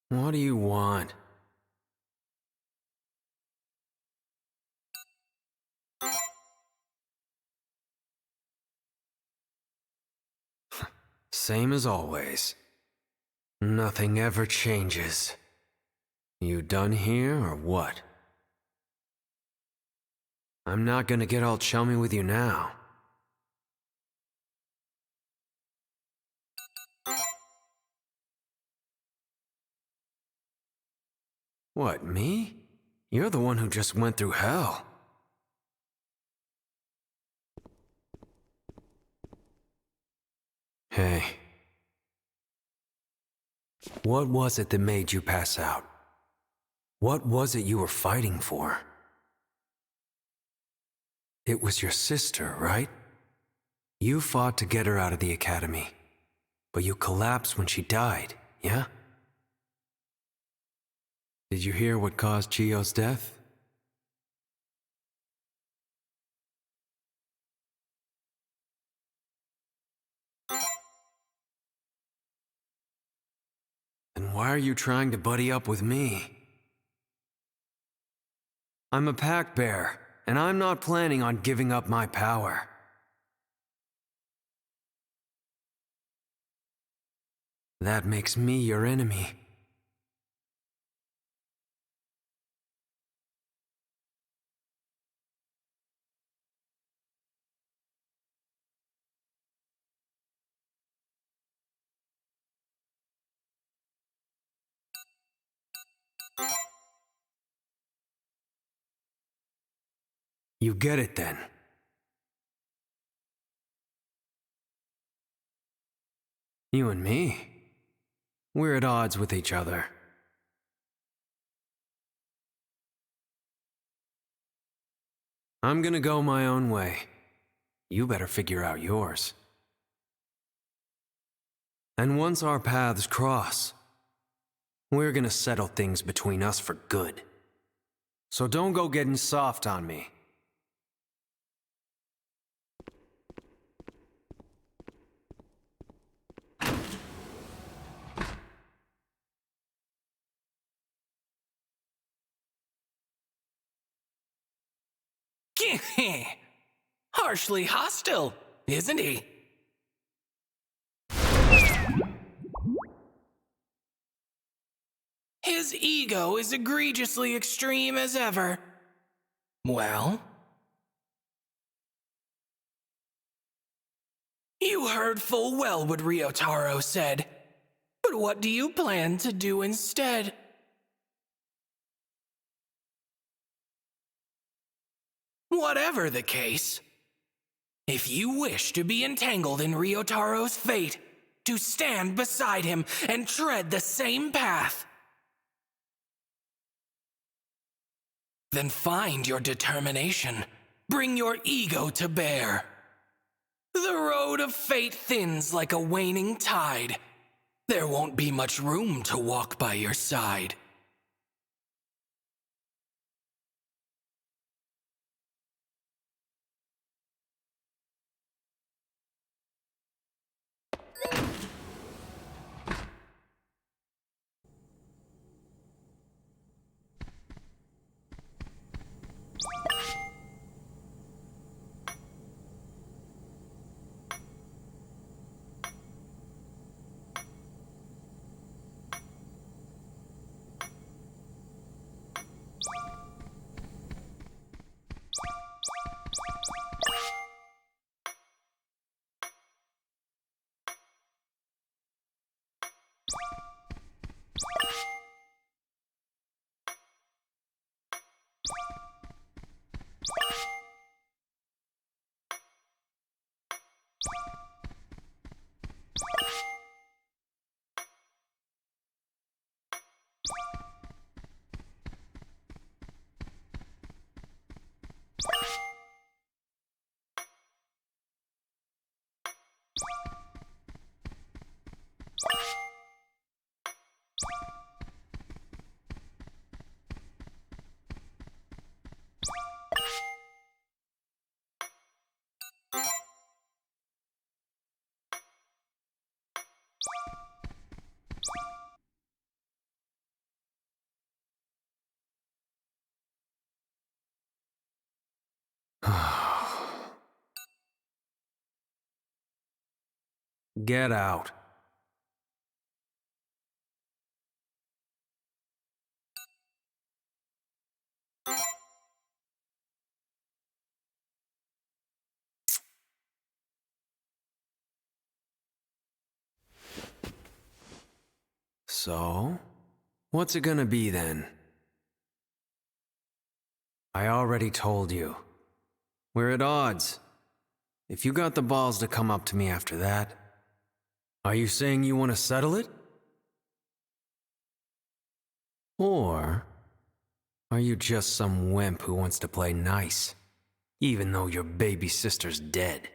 What do you want? Same as always. Nothing ever changes. You done here or what? I'm not gonna get all chummy with you now. What, me? You're the one who just went through hell. Hey. What was it that made you pass out? What was it you were fighting for? It was your sister, right? You fought to get her out of the academy, but you collapsed when she died, yeah? Did you hear what caused Chio's death? Then why are you trying to buddy up with me? I'm a pack bear, and I'm not planning on giving up my power. That makes me your enemy. You get it then. You and me, we're at odds with each other. I'm gonna go my own way. You better figure out yours. And once our paths cross, we're gonna settle things between us for good. So don't go getting soft on me. Harshly hostile, isn't he? His ego is egregiously extreme as ever. Well? You heard full well what Ryotaro said. But what do you plan to do instead? Whatever the case, if you wish to be entangled in Ryotaro's fate, to stand beside him and tread the same path, then find your determination. Bring your ego to bear. The road of fate thins like a waning tide. There won't be much room to walk by your side. Get out. So, what's it gonna be then? I already told you. We're at odds. If you got the balls to come up to me after that, are you saying you want to settle it? Or are you just some wimp who wants to play nice, even though your baby sister's dead?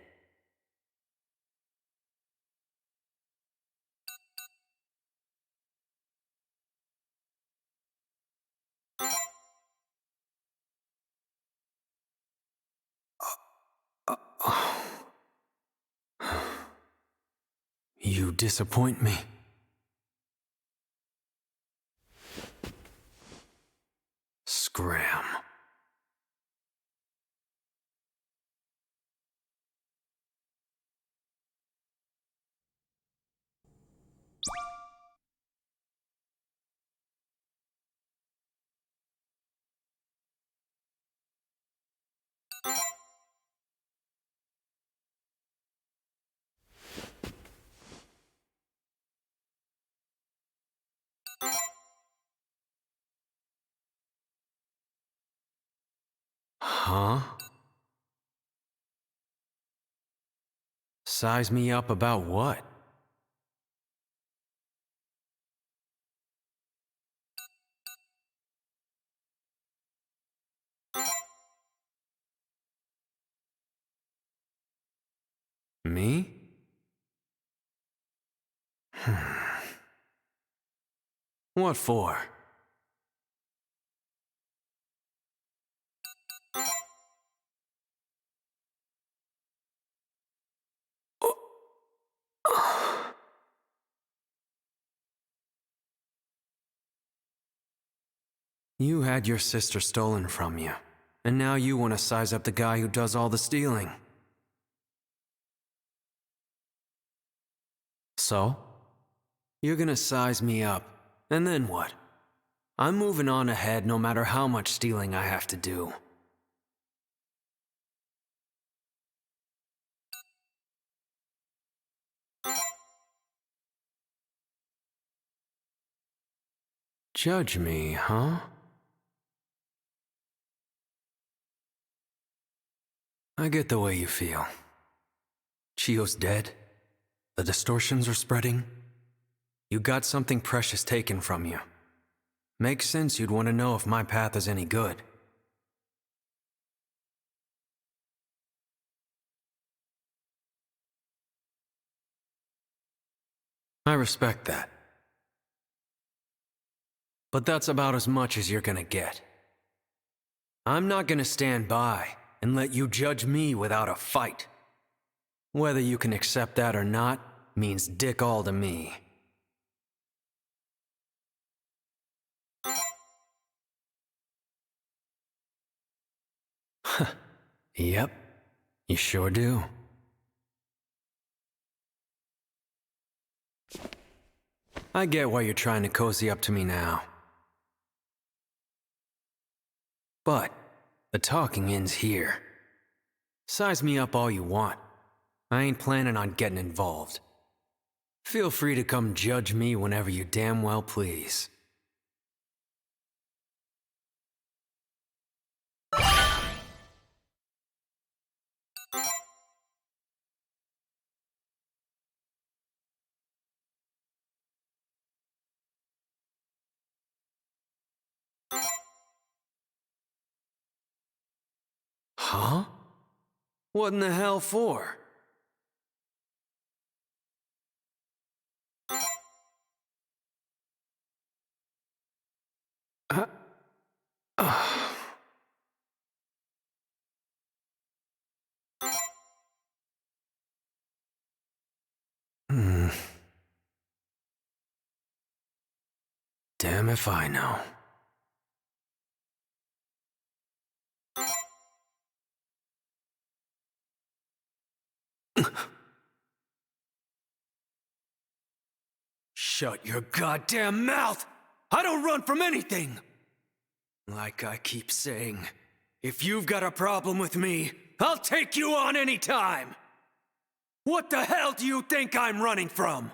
You disappoint me. Scram. Huh? Size me up about what? Me? What for? You had your sister stolen from you, and now you want to size up the guy who does all the stealing. So? You're gonna size me up, and then what? I'm moving on ahead no matter how much stealing I have to do. Judge me, huh? I get the way you feel. Chio's dead. The distortions are spreading. You got something precious taken from you. Makes sense you'd want to know if my path is any good. I respect that. But that's about as much as you're gonna get. I'm not gonna stand by and let you judge me without a fight. Whether you can accept that or not means dick all to me. Yep, you sure do. I get why you're trying to cozy up to me now. But the talking ends here. Size me up all you want. I ain't planning on getting involved. Feel free to come judge me whenever you damn well please. Huh? What in the hell for? Uh, uh. Hmm. Damn if I know. Shut your goddamn mouth! I don't run from anything! Like I keep saying, if you've got a problem with me, I'll take you on any time! What the hell do you think I'm running from?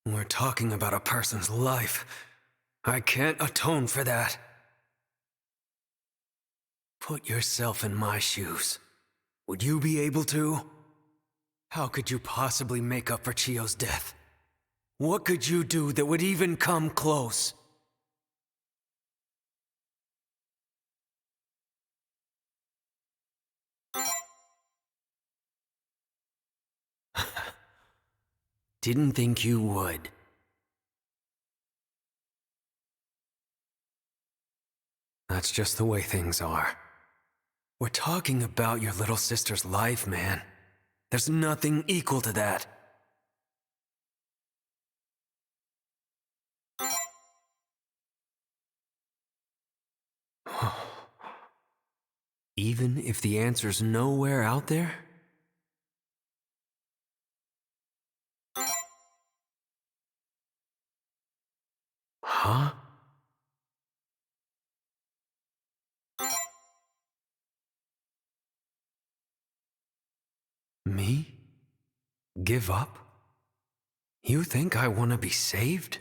We're talking about a person's life. I can't atone for that. Put yourself in my shoes. Would you be able to? How could you possibly make up for Chio's death? What could you do that would even come close? Didn't think you would. That's just the way things are. We're talking about your little sister's life, man. There's nothing equal to that. Even if the answer's nowhere out there? Huh? Me? Give up? You think I want to be saved?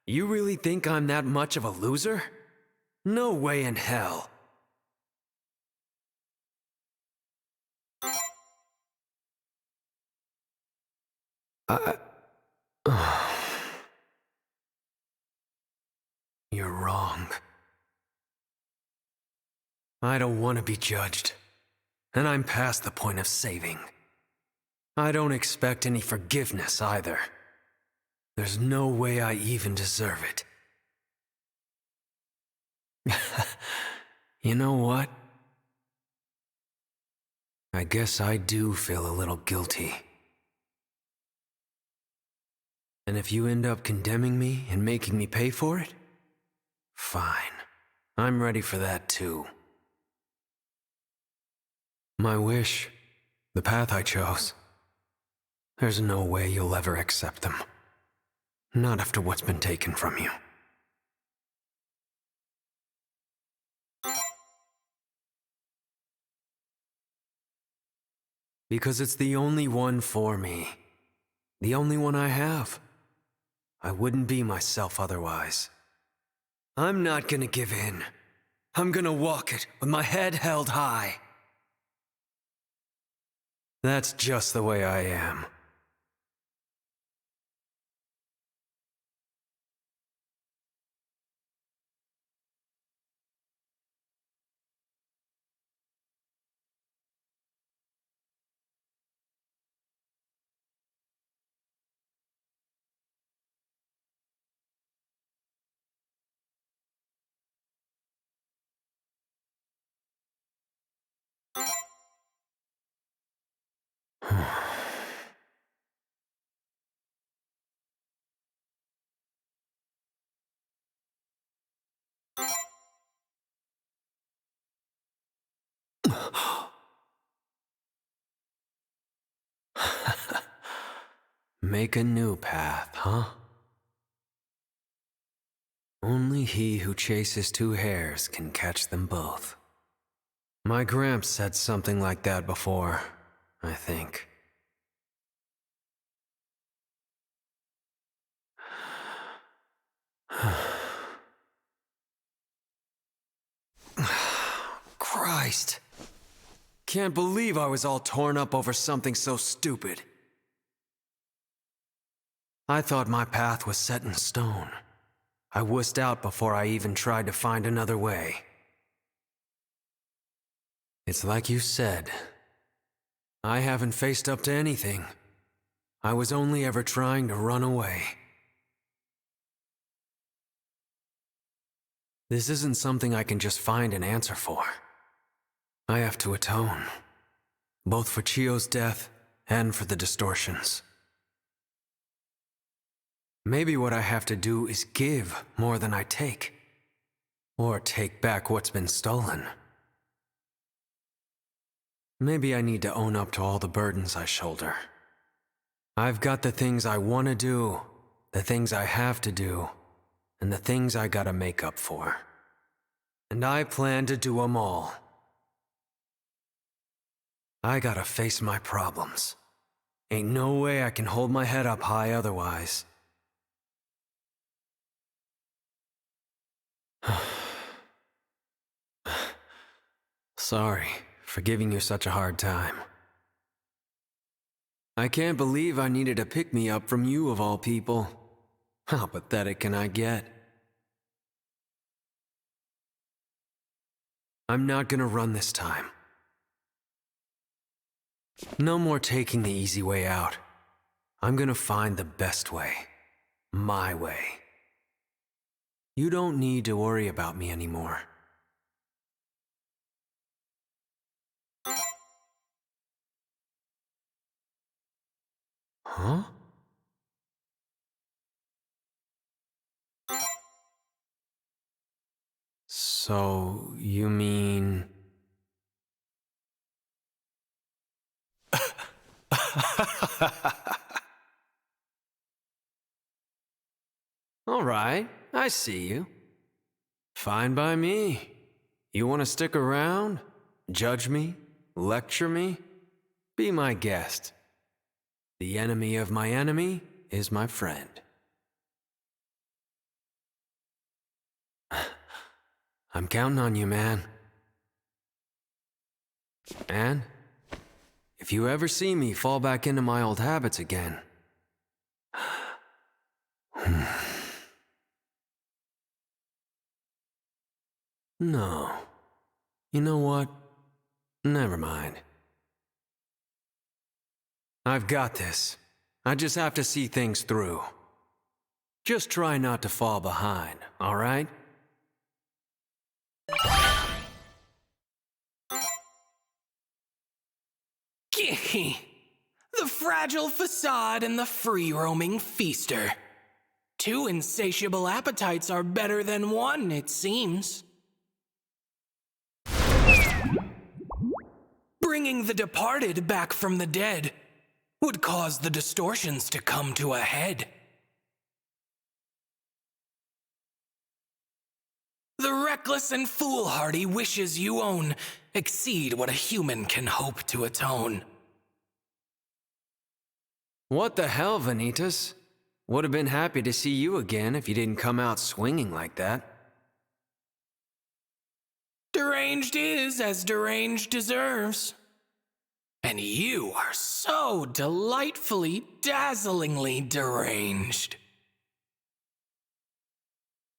You really think I'm that much of a loser? No way in hell. You're wrong. I don't want to be judged, and I'm past the point of saving. I don't expect any forgiveness either. There's no way I even deserve it. You know what? I guess I do feel a little guilty. And if you end up condemning me and making me pay for it, fine. I'm ready for that too. My wish, the path I chose. There's no way you'll ever accept them. Not after what's been taken from you. Because it's the only one for me. The only one I have. I wouldn't be myself otherwise. I'm not gonna give in. I'm gonna walk it with my head held high. That's just the way I am. Make a new path, huh? Only he who chases two hares can catch them both. My Gramps said something like that before, I think. Christ. Can't believe I was all torn up over something so stupid. I thought my path was set in stone. I wussed out before I even tried to find another way. It's like you said. I haven't faced up to anything. I was only ever trying to run away. This isn't something I can just find an answer for. I have to atone, both for Chio's death and for the distortions. Maybe what I have to do is give more than I take, or take back what's been stolen. Maybe I need to own up to all the burdens I shoulder. I've got the things I want to do, the things I have to do, and the things I gotta make up for. And I plan to do 'em all. I gotta face my problems. Ain't no way I can hold my head up high otherwise. Sorry for giving you such a hard time. I can't believe I needed a pick-me-up from you of all people. How pathetic can I get? I'm not gonna run this time. No more taking the easy way out. I'm gonna find the best way. My way. You don't need to worry about me anymore. Huh? So, you mean... All right, I see you. Fine by me. You want to stick around? Judge me? Lecture me? Be my guest. The enemy of my enemy is my friend. I'm counting on you, man. And if you ever see me fall back into my old habits again... No. You know what? Never mind. I've got this. I just have to see things through. Just try not to fall behind, all right? The fragile facade and the free-roaming feaster. Two insatiable appetites are better than one, it seems. Bringing the departed back from the dead would cause the distortions to come to a head. The reckless and foolhardy wishes you own exceed what a human can hope to atone. What the hell, Vanitas? Would have been happy to see you again if you didn't come out swinging like that. Deranged is as deranged deserves. And you are so delightfully, dazzlingly deranged.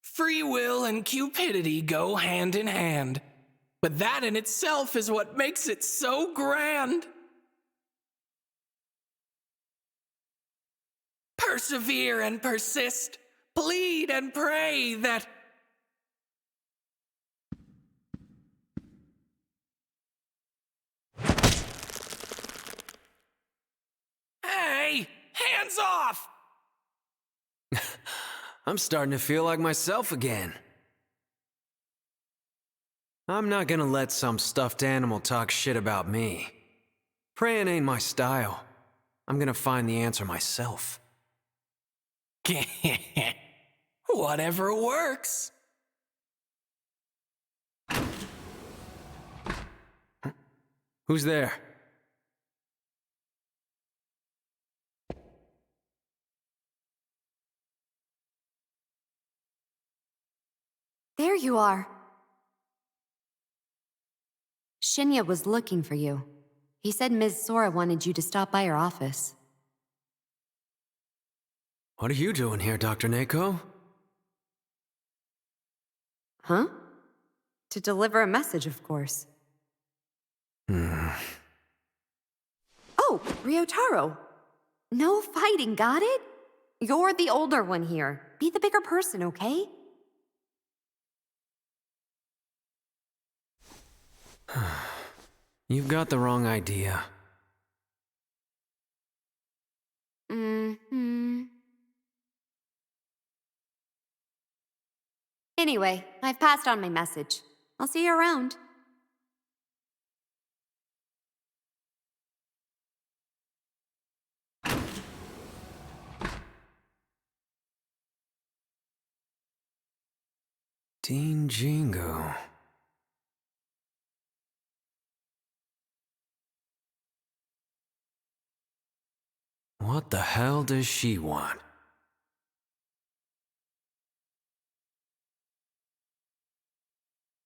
Free will and cupidity go hand in hand, but that in itself is what makes it so grand. Persevere and persist, plead and pray that... Hey, hands off! I'm starting to feel like myself again. I'm not gonna let some stuffed animal talk shit about me. Praying ain't my style. I'm gonna find the answer myself. Whatever works. Who's there? There you are. Shinya was looking for you. He said Ms. Sora wanted you to stop by her office. What are you doing here, Dr. Neko? Huh? To deliver a message, of course. Oh, Ryotaro! No fighting, got it? You're the older one here. Be the bigger person, okay? You've got the wrong idea. Mm-hmm. Anyway, I've passed on my message. I'll see you around. Dean Jingo. What the hell does she want?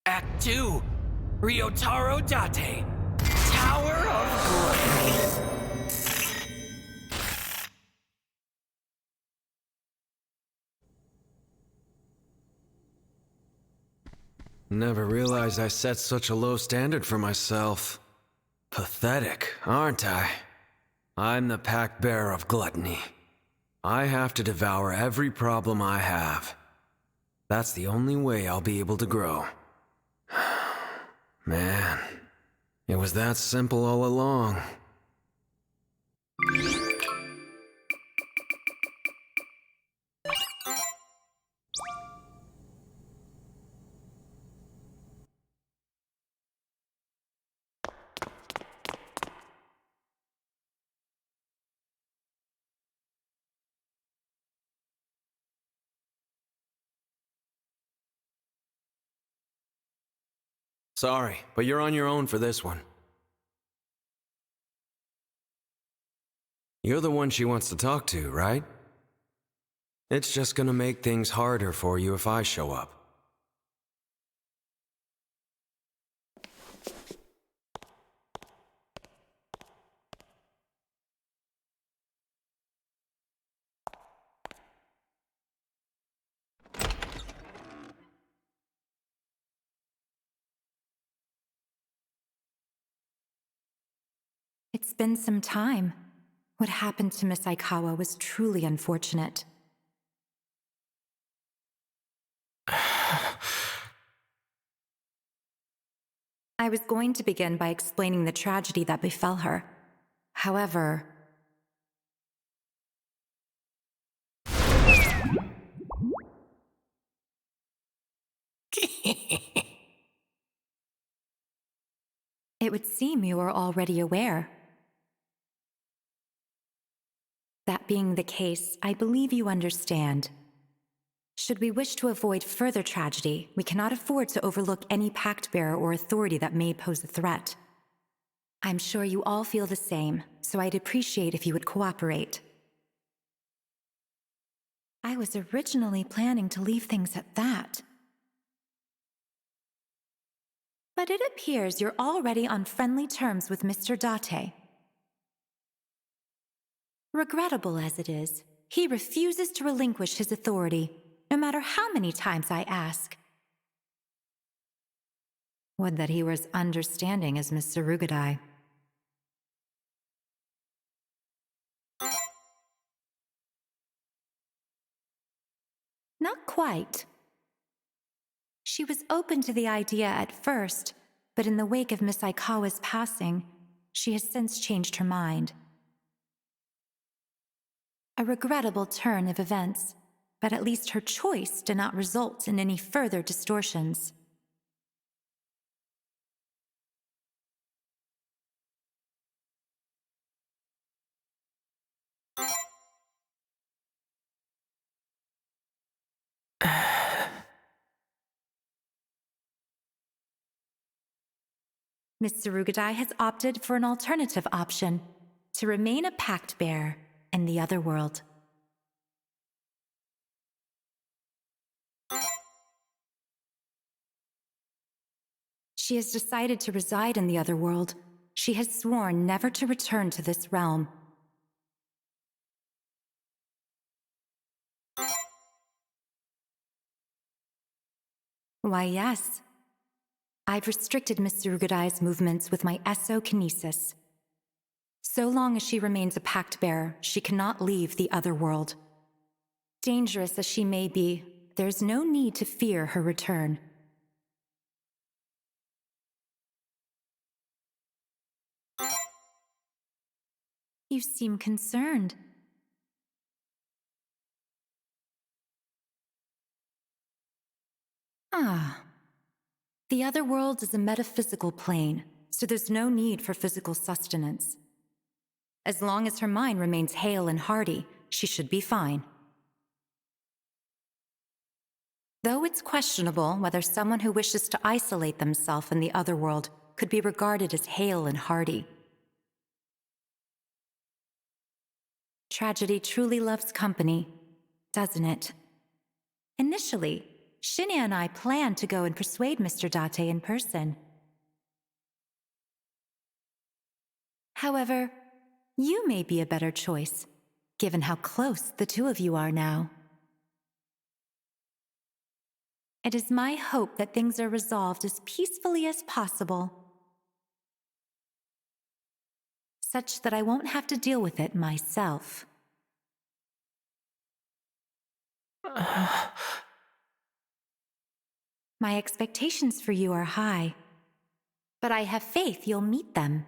Act 2, Ryotaro Date, Tower of Gluttony. Never realized I set such a low standard for myself. Pathetic, aren't I? I'm the pack-bearer of gluttony. I have to devour every problem I have. That's the only way I'll be able to grow. Man, it was that simple all along. Sorry, but you're on your own for this one. You're the one she wants to talk to, right? It's just gonna make things harder for you if I show up. It's been some time. What happened to Miss Aikawa was truly unfortunate. I was going to begin by explaining the tragedy that befell her. However... It would seem you are already aware. That being the case, I believe you understand. Should we wish to avoid further tragedy, we cannot afford to overlook any pact-bearer or authority that may pose a threat. I'm sure you all feel the same, so I'd appreciate if you would cooperate. I was originally planning to leave things at that. But it appears you're already on friendly terms with Mr. Date. Regrettable as it is, he refuses to relinquish his authority, no matter how many times I ask. Would that he were as understanding as Mr. Rugadai. Not quite. She was open to the idea at first, but in the wake of Miss Aikawa's passing, she has since changed her mind. A regrettable turn of events, but at least her choice did not result in any further distortions. Mr. Rugadai has opted for an alternative option, to remain a pact bearer in the other world. She has decided to reside in the other world. She has sworn never to return to this realm. Why, yes. I've restricted Mr. Rugadai's movements with my essokinesis. So long as she remains a pact bearer, she cannot leave the other world. Dangerous as she may be, there's no need to fear her return. You seem concerned. Ah. The other world is a metaphysical plane, so there's no need for physical sustenance. As long as her mind remains hale and hearty, she should be fine. Though it's questionable whether someone who wishes to isolate themselves in the other world could be regarded as hale and hearty. Tragedy truly loves company, doesn't it? Initially, Shinya and I planned to go and persuade Mr. Date in person. However, you may be a better choice, given how close the two of you are now. It is my hope that things are resolved as peacefully as possible, such that I won't have to deal with it myself. My expectations for you are high, but I have faith you'll meet them.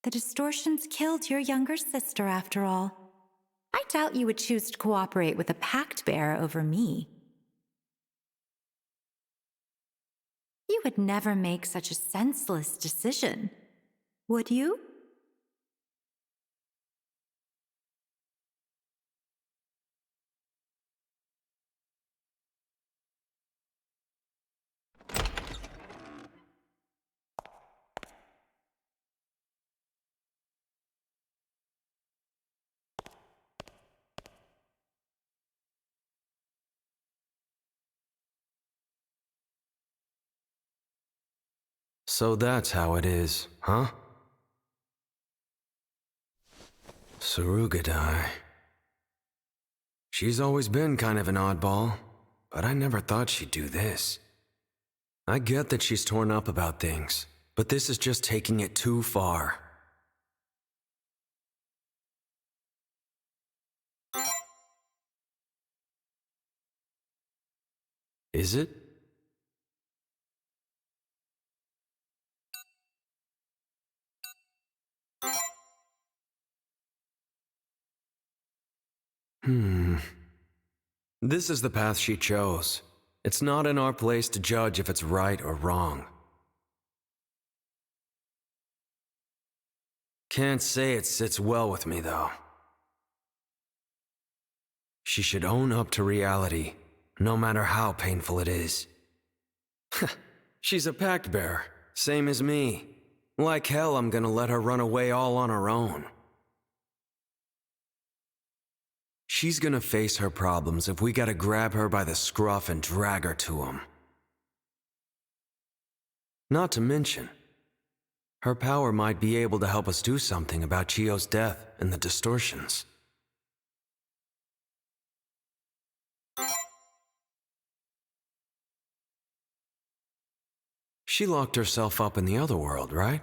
The distortions killed your younger sister, after all. I doubt you would choose to cooperate with a pact bearer over me. You would never make such a senseless decision, would you? So that's how it is, huh? Surugadai. She's always been kind of an oddball, but I never thought she'd do this. I get that she's torn up about things, but this is just taking it too far. Is it? This is the path she chose. It's not in our place to judge if it's right or wrong. Can't say it sits well with me, though. She should own up to reality, no matter how painful it is. She's a pact bearer, same as me. Like hell, I'm gonna let her run away all on her own. She's gonna face her problems if we gotta grab her by the scruff and drag her to them. Not to mention, her power might be able to help us do something about Chio's death and the distortions. She locked herself up in the other world, right?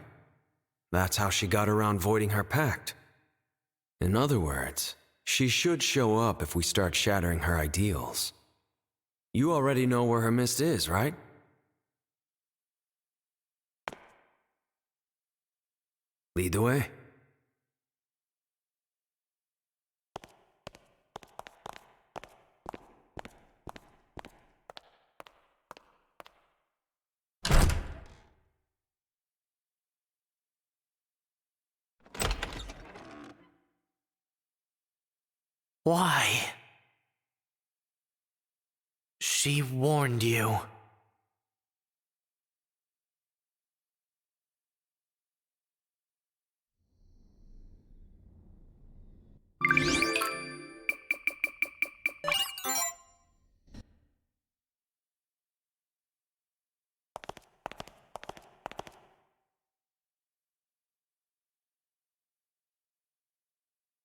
That's how she got around voiding her pact. In other words, she should show up if we start shattering her ideals. You already know where her mist is, right? Lead the way. Why? She warned you.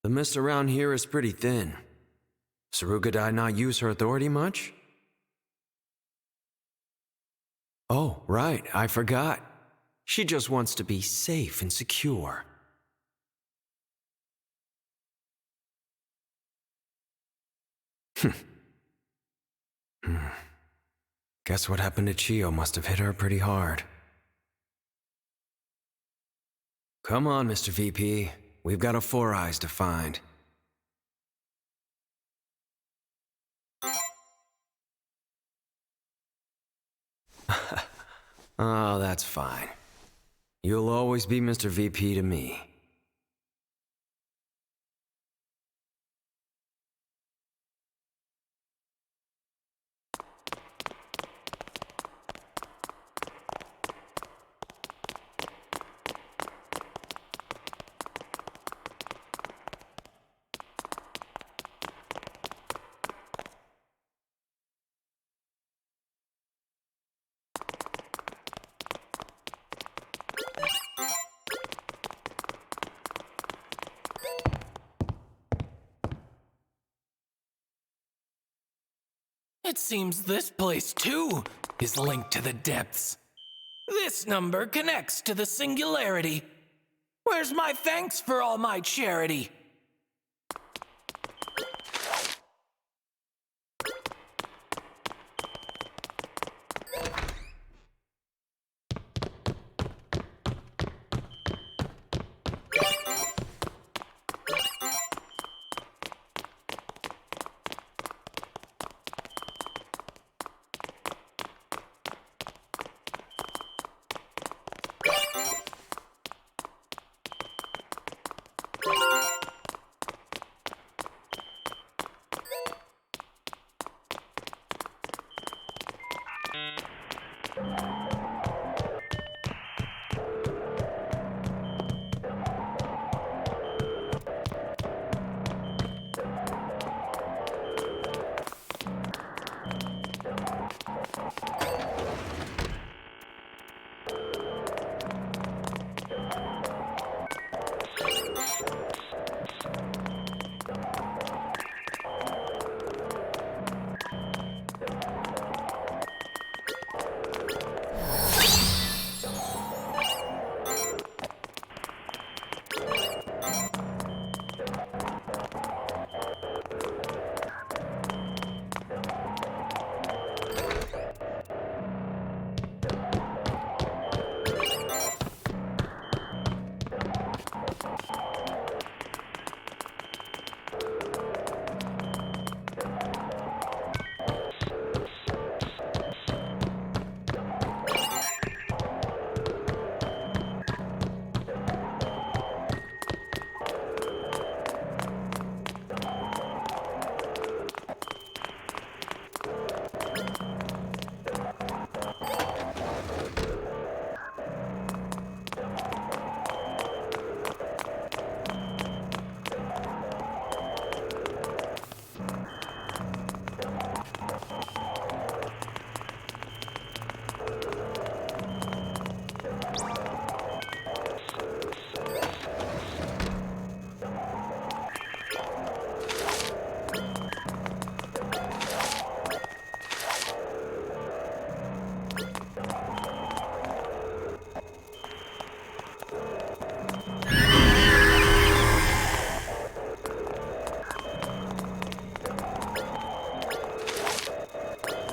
The mist around here is pretty thin. Surugadai not use her authority much? Oh, right, I forgot. She just wants to be safe and secure. Guess what happened to Chio must have hit her pretty hard. Come on, Mr. VP. We've got a Four Eyes to find. Oh, that's fine. You'll always be Mr. VP to me. It seems this place, too, is linked to the depths. This number connects to the singularity. Where's my thanks for all my charity?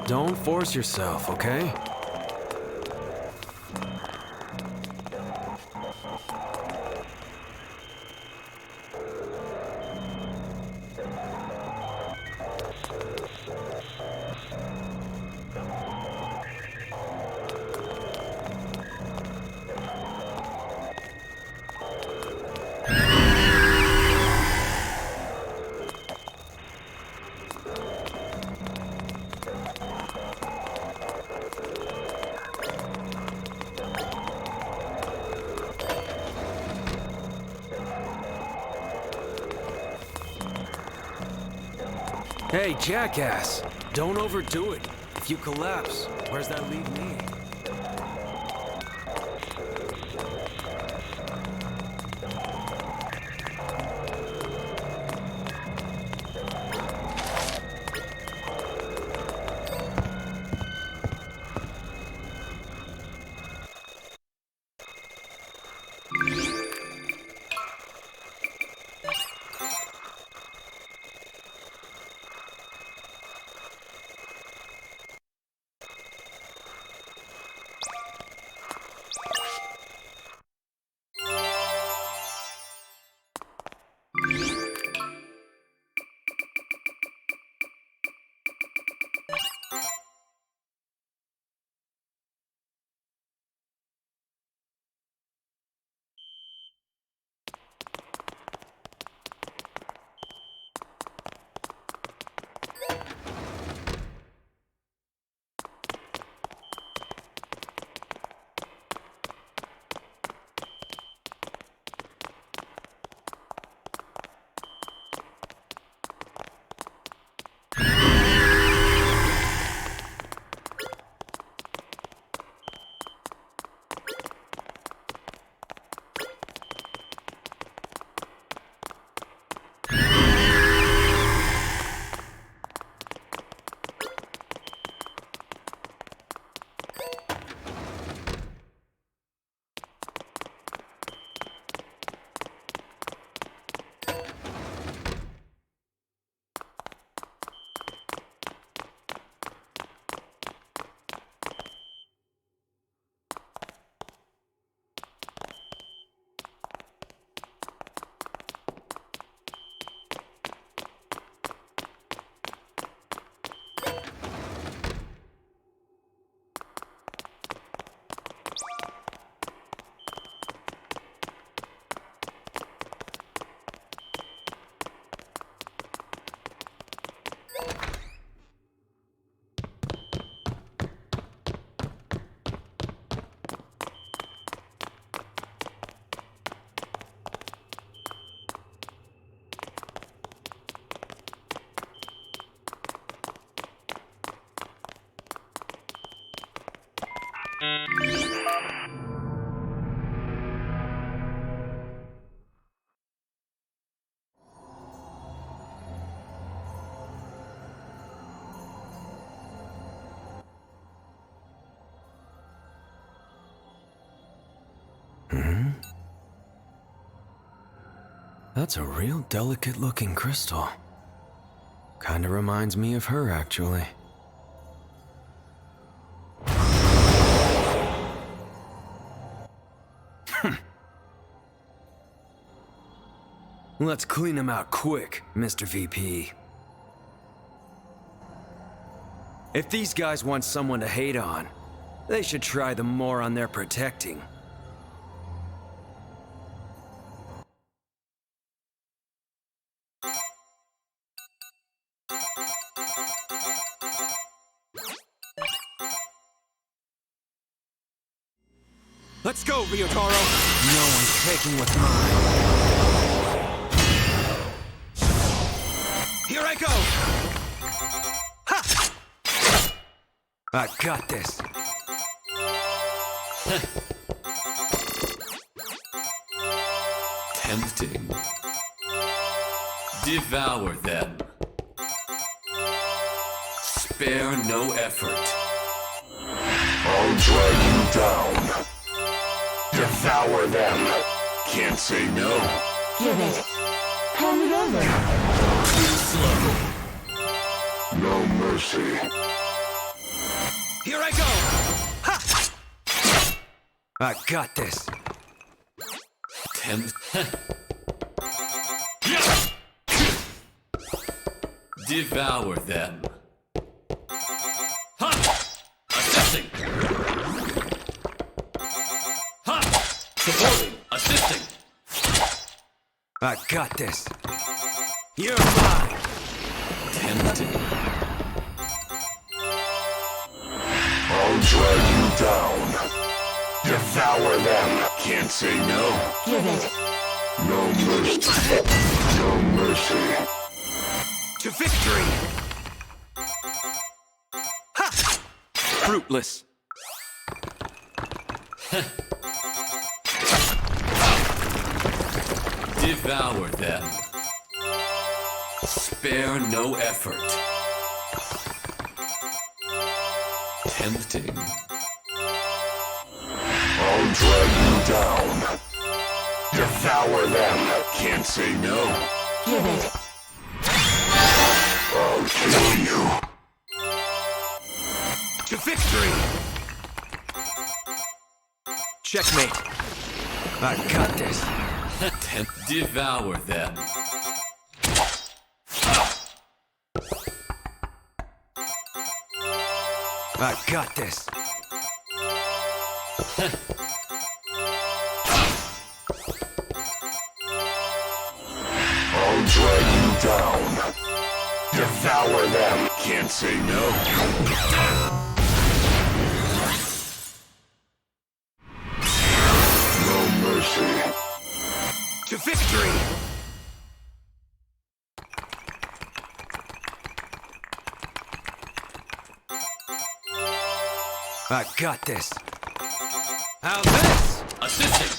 Don't force yourself, okay? Hey, jackass! Don't overdo it. If you collapse, where's that leave me? That's a real delicate-looking crystal. Kinda reminds me of her, actually. Let's clean him out quick, Mr. VP. If these guys want someone to hate on, they should try the moron they're protecting. Let's go, Ryotaro! No one's taking what's mine. Here I go! Ha! I got this. Tempting. Devour them. Spare no effort. I'll drag you down. Devour them. Can't say no. Give it. Hand it over. Too slow. No mercy. Here I go! Ha! I got this. Devour them. Ha! Assisting. Ha! Supporting. Assisting. I got this. You're mine. Tempting. I'll drag you down. Devour them. Can't say no. Give it. No mercy. No mercy. To victory! Ha! Fruitless. Devour them. Spare no effort. Tempting. I'll drag you down. Devour them. Can't say no. Give it. I'll kill you. To victory! Checkmate. I got this. Devour them. I got this. I'll drag you down. Devour them. Can't say no. No mercy. To victory! I got this. How's this? Assisting.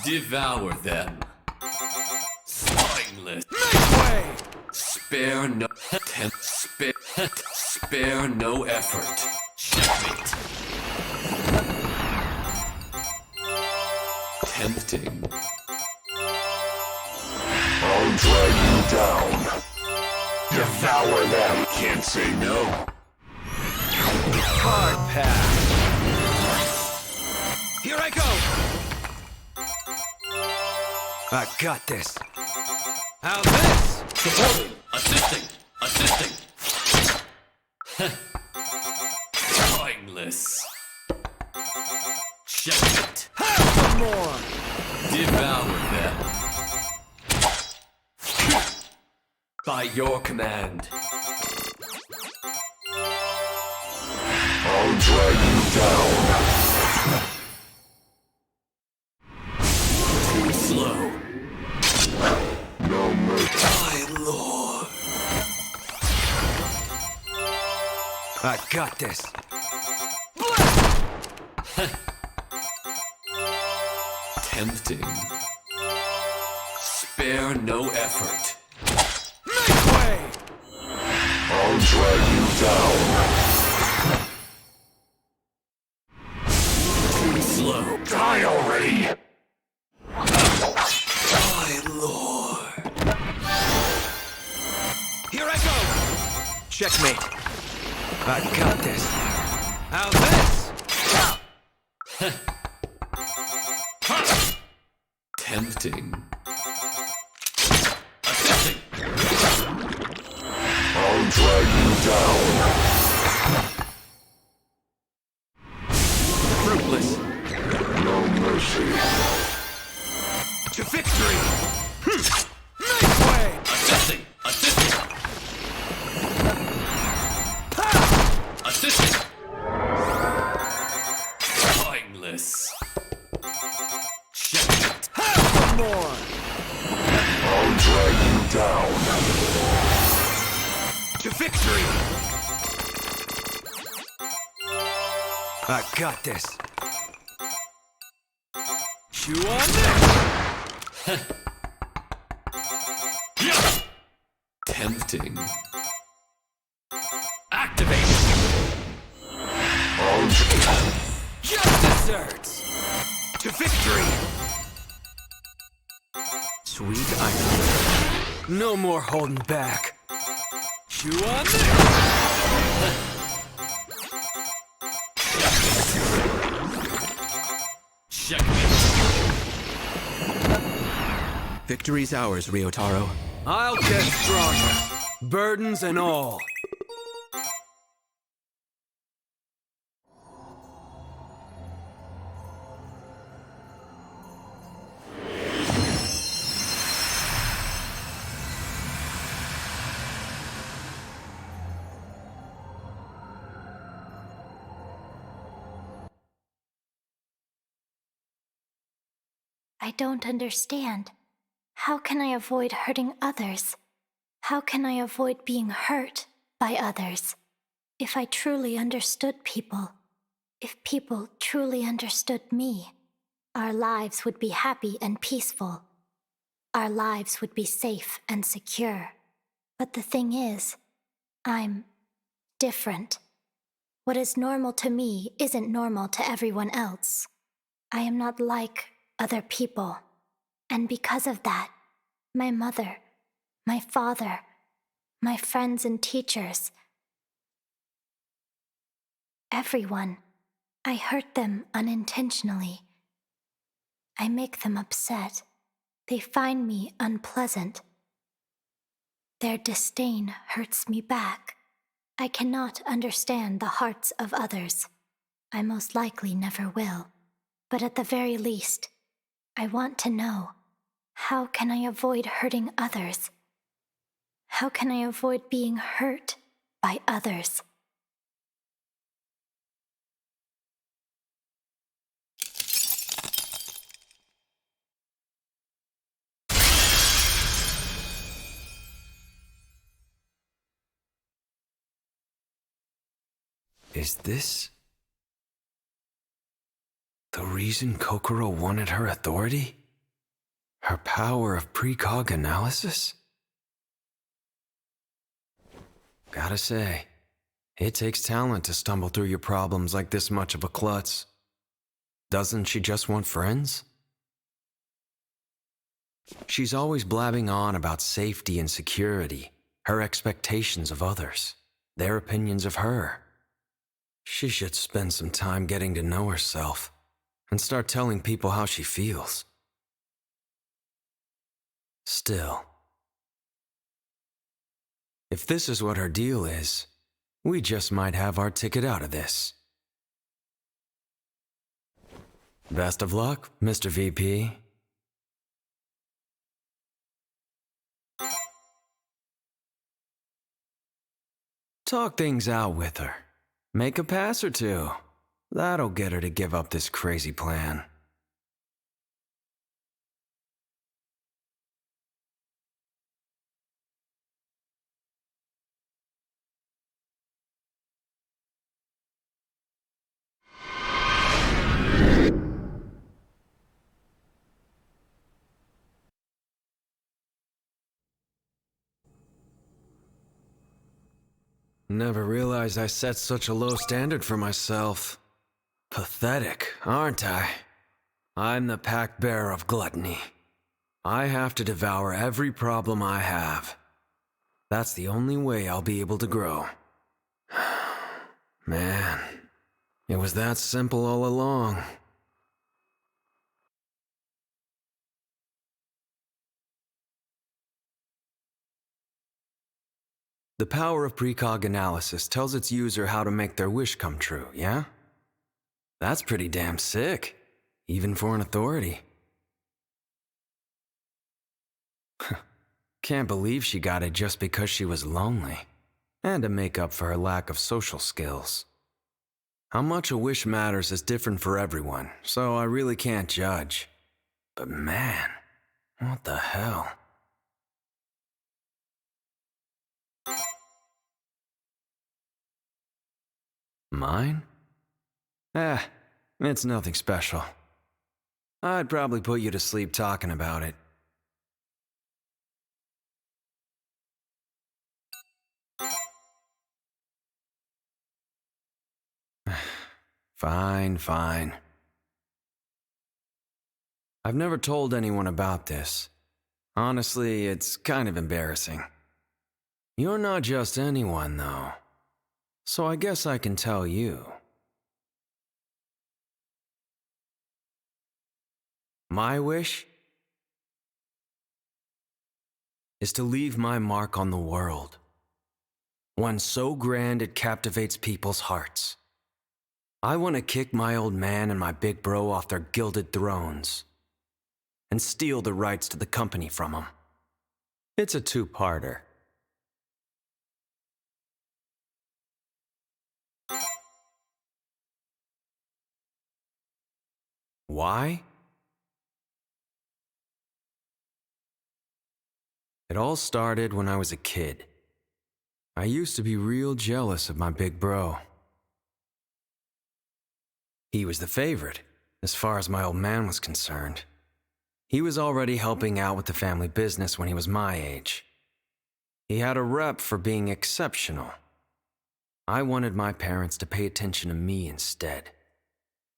Devour them. Spineless. Make way! Spare no. Spare no effort. Checkmate. Tempting. I'll drag you down. Devour them. Can't say no. Hard pass. Here I go! I got this. How's this? Supporting. Assisting. Assisting. Spineless. Checkmate. Have some more! Devour them. By your command. I'll drag you down. Too slow. No mercy. My lord. I got this. Tempting. Spare no effort. Make way! I'll drag you down. Too slow. blow. Die already! My lord. Here I go! Checkmate. I got this. How's this? Tempting. Assisting. I'll drag you down. Fruitless. No mercy. To victory! Make way! Assisting. Assisting. Assisting. Mindless. Checkmate. One more! I'll drag you down. To victory! I got this. Chew on this! Tempting. Activate. I'll Just desserts! To victory! Sweet iron. No more holding back. Chew on this! Checkmate. Victory's ours, Ryotaro. I'll get stronger. Burdens and all. I don't understand. How can I avoid hurting others? How can I avoid being hurt by others? If I truly understood people, if people truly understood me, our lives would be happy and peaceful. Our lives would be safe and secure. But the thing is, I'm different. What is normal to me isn't normal to everyone else. I am not like other people. And because of that, my mother, my father, my friends and teachers, everyone, I hurt them unintentionally. I make them upset. They find me unpleasant. Their disdain hurts me back. I cannot understand the hearts of others. I most likely never will. But at the very least, I want to know, how can I avoid hurting others? How can I avoid being hurt by others? Is this the reason Kokoro wanted her authority? Her power of precog analysis? Gotta say, it takes talent to stumble through your problems like this much of a klutz. Doesn't she just want friends? She's always blabbing on about safety and security, her expectations of others, their opinions of her. She should spend some time getting to know herself and start telling people how she feels. Still, if this is what her deal is, we just might have our ticket out of this. Best of luck, Mr. VP. Talk things out with her. Make a pass or two. That'll get her to give up this crazy plan. Never realized I set such a low standard for myself. Pathetic, aren't I? I'm the pack bearer of Gluttony. I have to devour every problem I have. That's the only way I'll be able to grow. Man, it was that simple all along. The power of precog analysis tells its user how to make their wish come true, yeah? That's pretty damn sick, even for an authority. Can't believe she got it just because she was lonely, and to make up for her lack of social skills. How much a wish matters is different for everyone, so I really can't judge. But man, what the hell? Mine? It's nothing special. I'd probably put you to sleep talking about it. Fine. I've never told anyone about this. Honestly, it's kind of embarrassing. You're not just anyone, though. So I guess I can tell you. My wish is to leave my mark on the world. One so grand it captivates people's hearts. I want to kick my old man and my big bro off their gilded thrones and steal the rights to the company from them. It's a two-parter. Why? It all started when I was a kid. I used to be real jealous of my big bro. He was the favorite, as far as my old man was concerned. He was already helping out with the family business when he was my age. He had a rep for being exceptional. I wanted my parents to pay attention to me instead.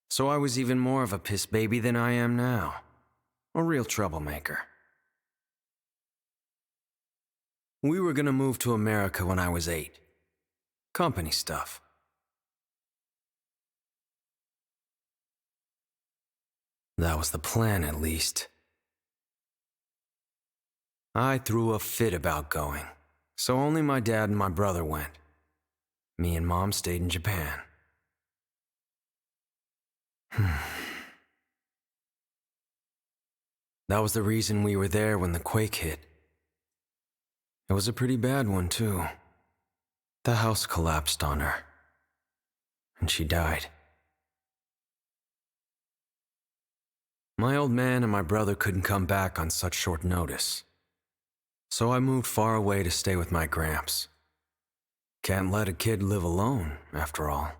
So I was even more of a piss baby than I am now. A real troublemaker. We were gonna move to America when I was 8. Company stuff. That was the plan, at least. I threw a fit about going, so only my dad and my brother went. Me and Mom stayed in Japan. That was the reason we were there when the quake hit. It was a pretty bad one, too. The house collapsed on her, and she died. My old man and my brother couldn't come back on such short notice, so I moved far away to stay with my gramps. Can't let a kid live alone, after all.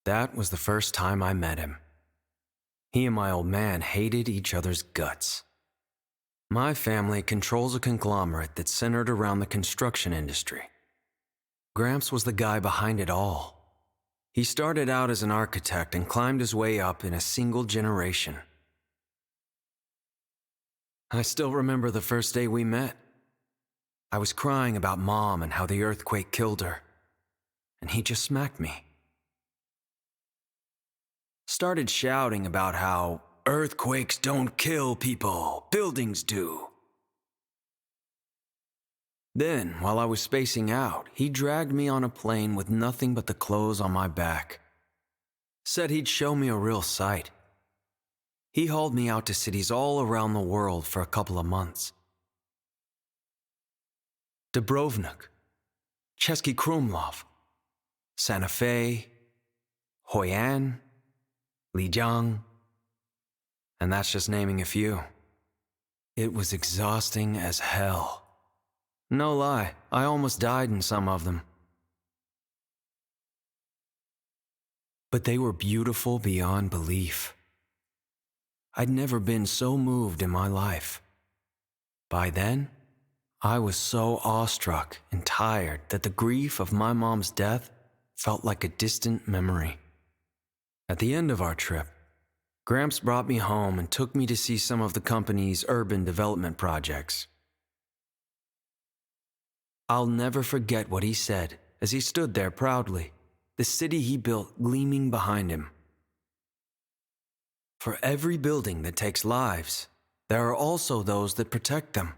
That was the first time I met him. He and my old man hated each other's guts. My family controls a conglomerate that's centered around the construction industry. Gramps was the guy behind it all. He started out as an architect and climbed his way up in a single generation. I still remember the first day we met. I was crying about Mom and how the earthquake killed her, and he just smacked me. Started shouting about how earthquakes don't kill people, buildings do. Then, while I was spacing out, he dragged me on a plane with nothing but the clothes on my back. Said he'd show me a real sight. He hauled me out to cities all around the world for a couple of months. Dubrovnik, Český Krumlov, Santa Fe, Hoi An, Lijiang, and that's just naming a few. It was exhausting as hell. No lie, I almost died in some of them. But they were beautiful beyond belief. I'd never been so moved in my life. By then, I was so awestruck and tired that the grief of my mom's death felt like a distant memory. At the end of our trip, Gramps brought me home and took me to see some of the company's urban development projects. I'll never forget what he said as he stood there proudly, the city he built gleaming behind him. For every building that takes lives, there are also those that protect them.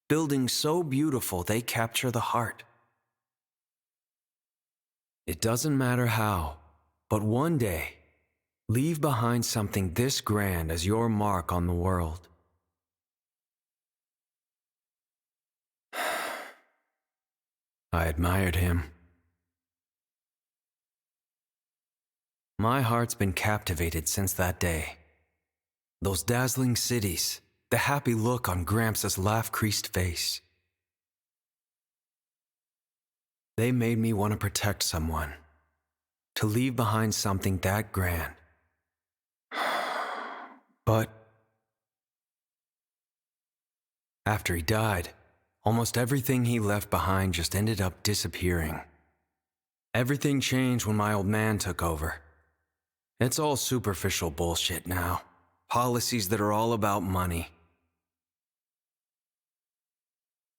Buildings so beautiful they capture the heart. It doesn't matter how, but one day, leave behind something this grand as your mark on the world. I admired him. My heart's been captivated since that day. Those dazzling cities, the happy look on Gramps' laugh-creased face. They made me want to protect someone, to leave behind something that grand. But after he died, almost everything he left behind just ended up disappearing. Everything changed when my old man took over. It's all superficial bullshit now. Policies that are all about money.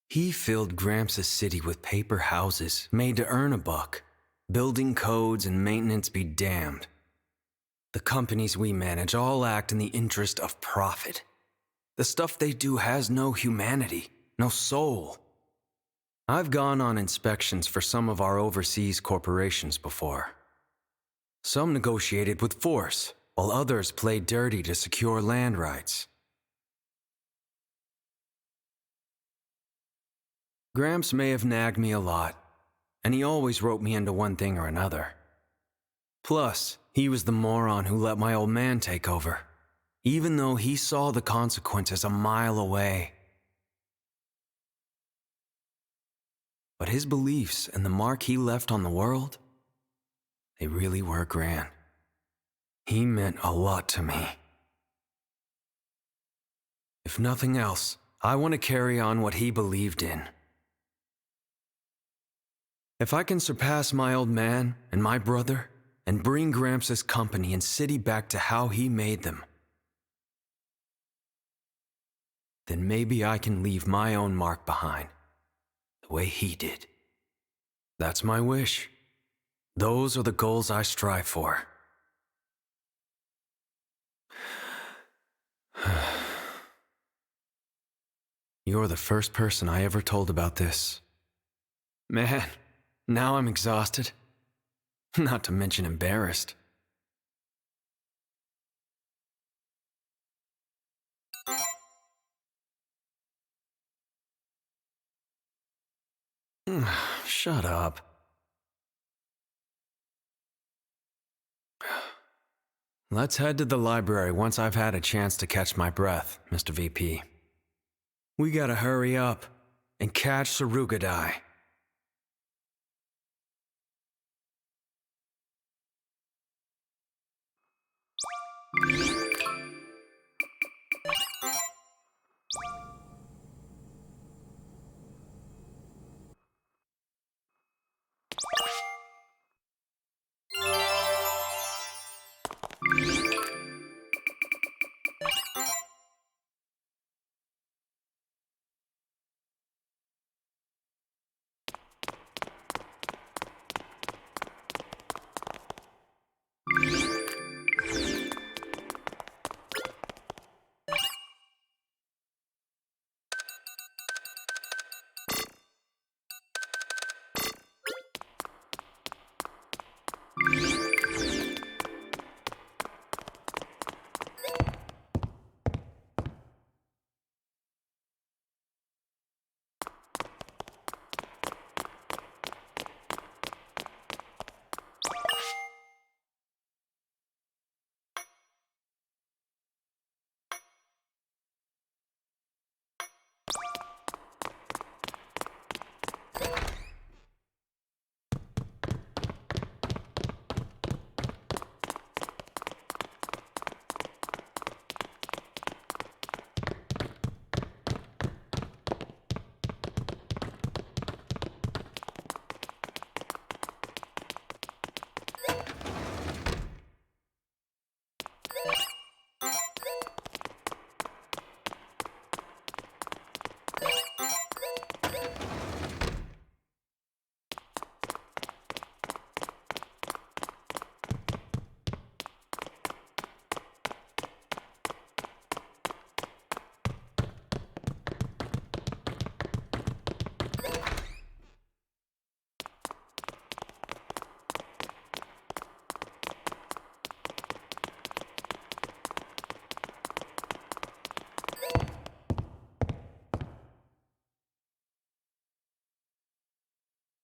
He filled Gramps' city with paper houses made to earn a buck, building codes and maintenance be damned. The companies we manage all act in the interest of profit. The stuff they do has no humanity, no soul. I've gone on inspections for some of our overseas corporations before. Some negotiated with force, while others played dirty to secure land rights. Gramps may have nagged me a lot, and he always wrote me into one thing or another. Plus, he was the moron who let my old man take over, even though he saw the consequences a mile away. But his beliefs and the mark he left on the world, they really were grand. He meant a lot to me. If nothing else, I want to carry on what he believed in. If I can surpass my old man and my brother and bring Gramps' company and city back to how he made them, then maybe I can leave my own mark behind, the way he did. That's my wish. Those are the goals I strive for. You're the first person I ever told about this. Man, now I'm exhausted. Not to mention embarrassed. Shut up. Let's head to the library once I've had a chance to catch my breath, Mr. VP. We gotta hurry up and catch Sarugadai.